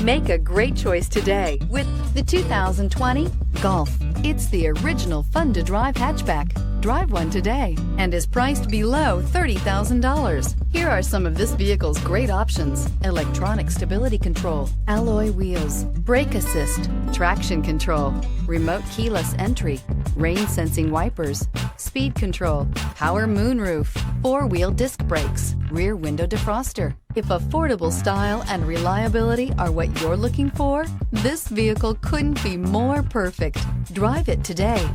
Make a great choice today with the 2020 Golf. It's the original fun-to-drive hatchback. Drive one today and is priced below $30,000. Here are some of this vehicle's great options: electronic stability control, alloy wheels, brake assist, traction control, remote keyless entry, rain sensing wipers, speed control, power moonroof, four-wheel disc brakes, rear window defroster. If affordable style and reliability are what you're looking for, this vehicle couldn't be more perfect. Drive it today.